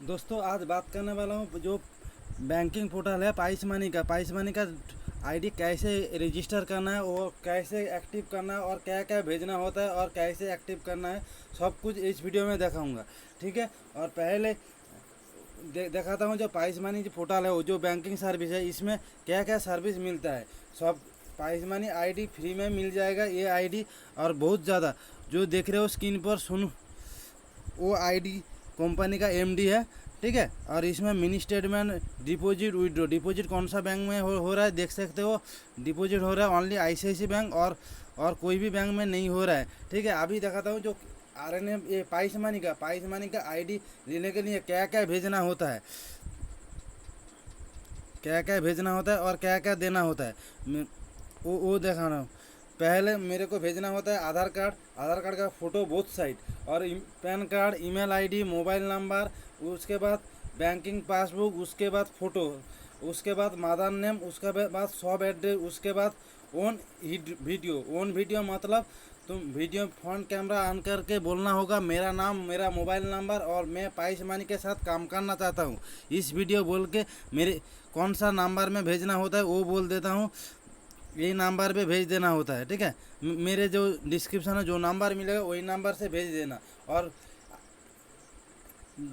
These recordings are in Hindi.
दोस्तों आज बात करने वाला हूँ जो बैंकिंग पोर्टल है पाइस मनी का आईडी कैसे रजिस्टर करना है और कैसे एक्टिव करना है और क्या क्या भेजना होता है और कैसे एक्टिव करना है, सब कुछ इस वीडियो में दिखाऊंगा। ठीक है। और पहले दिखाता हूँ जो पाइस मनी जो पोर्टल है वो जो बैंकिंग सर्विस है, इसमें क्या क्या सर्विस मिलता है। सब पाइस मनी आईडी फ्री में मिल जाएगा ये आईडी। और बहुत ज़्यादा जो देख रहे हो स्क्रीन पर सुन, वो आईडी कंपनी का एमडी है। ठीक है। और इसमें mini statement, deposit, withdraw, deposit कौन सा बैंक में हो रहा है देख सकते हो। डिपॉजिट हो रहा है ओनली आईसीआईसी बैंक और कोई भी बैंक में नहीं हो रहा है। ठीक है। अभी दिखाता हूँ जो आरएनएम ये पाइस मनी का आईडी लेने के लिए क्या क्या भेजना होता है, क्या क्या भेजना होता है और क्या क्या देना होता है, वो दिखा रहा हूँ। पहले मेरे को भेजना होता है आधार कार्ड का फ़ोटो बोथ साइड, और pan card, email ID, mobile number, उसके बाद बैंकिंग पासबुक, उसके बाद फ़ोटो, उसके बाद मदर नेम, उसके बाद शॉप एड्रेस, उसके बाद ओन वीडियो मतलब तुम वीडियो फ्रंट कैमरा ऑन करके बोलना होगा मेरा नाम, मेरा मोबाइल नंबर और मैं पाइस मनी के साथ काम करना चाहता हूँ। इस वीडियो बोल के मेरे कौन सा नंबर में भेजना होता है वो बोल देता हूँ, यही नंबर पे भेज देना होता है। ठीक है। मेरे जो डिस्क्रिप्शन है जो नंबर मिलेगा वही नंबर से भेज देना। और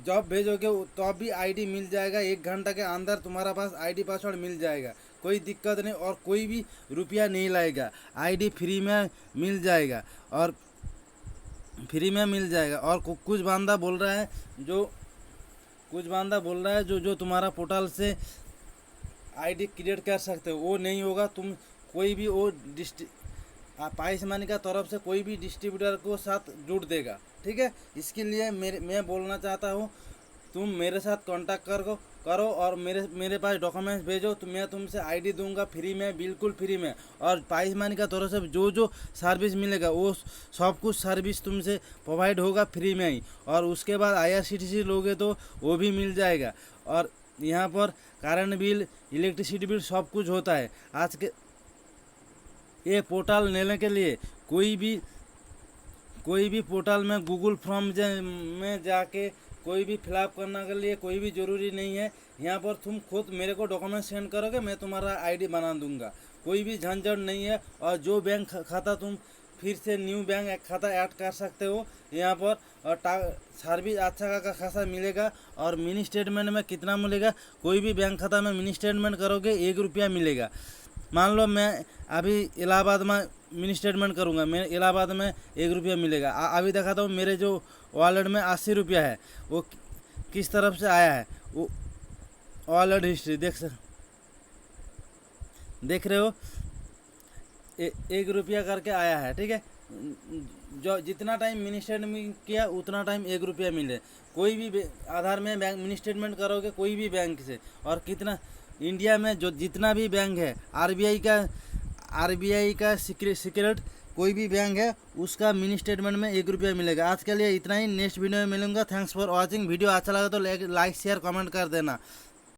जब भेजोगे तो भी आईडी मिल जाएगा, 1 घंटा के अंदर तुम्हारा पास आईडी पासवर्ड मिल जाएगा, कोई दिक्कत नहीं और कोई भी रुपया नहीं लगेगा, आईडी फ्री में मिल जाएगा। और फ्री में मिल जाएगा। और कुछ बंदा बोल रहा है जो तुम्हारा पोर्टल से आईडी क्रिएट कर सकते हो, वो नहीं होगा। तुम कोई भी वो पाइस मनी का तरफ से कोई भी डिस्ट्रीब्यूटर को साथ जुड़ देगा। ठीक है। इसके लिए मैं बोलना चाहता हूँ तुम मेरे साथ कांटेक्ट करो और मेरे पास डॉक्यूमेंट्स भेजो, तो मैं तुमसे आईडी दूंगा फ्री में, बिल्कुल फ्री में। और पाइस मनी का तरफ से जो सर्विस मिलेगा वो सब कुछ सर्विस तुमसे प्रोवाइड होगा फ्री में ही। और उसके बाद आईआरसीटीसी लोगे तो वो भी मिल जाएगा। और यहाँ पर करंट बिल, इलेक्ट्रिसिटी बिल सब कुछ होता है। आज के ये पोर्टल लेने के लिए कोई भी पोर्टल में गूगल फॉर्म में जाके कोई भी फिलअप करने के लिए कोई भी ज़रूरी नहीं है। यहाँ पर तुम खुद मेरे को डॉक्यूमेंट सेंड करोगे, मैं तुम्हारा आईडी बना दूंगा, कोई भी झंझट नहीं है। और जो बैंक खाता तुम फिर से न्यू बैंक खाता ऐड कर सकते हो यहाँ पर। और सर्विस अच्छा का खासा मिलेगा। और मिनी स्टेटमेंट में कितना मिलेगा, कोई भी बैंक खाता में मिनी स्टेटमेंट करोगे 1 रुपया मिलेगा। मान लो मैं अभी इलाहाबाद में मिनी स्टेटमेंट करूँगा, मेरे इलाहाबाद में 1 रुपया मिलेगा। अभी दिखाता हूँ मेरे जो वॉलेट में 80 रुपया है, वो किस तरफ से आया है, वो वॉलेट हिस्ट्री देख रहे हो, 1 रुपया करके आया है। ठीक है। जो जितना टाइम मिनी स्टेटमेंट किया उतना टाइम 1 रुपया मिले। कोई भी आधार में बैंक मिनी स्टेटमेंट करोगे कोई भी बैंक से, और कितना इंडिया में जो जितना भी बैंक है, आरबीआई का सीक्रेट कोई भी बैंक है उसका मिनी स्टेटमेंट में 1 रुपया मिलेगा। आज के लिए इतना ही, नेक्स्ट वीडियो में मिलूंगा। Thanks for watching. वीडियो अच्छा लगा तो लाइक शेयर कमेंट कर देना।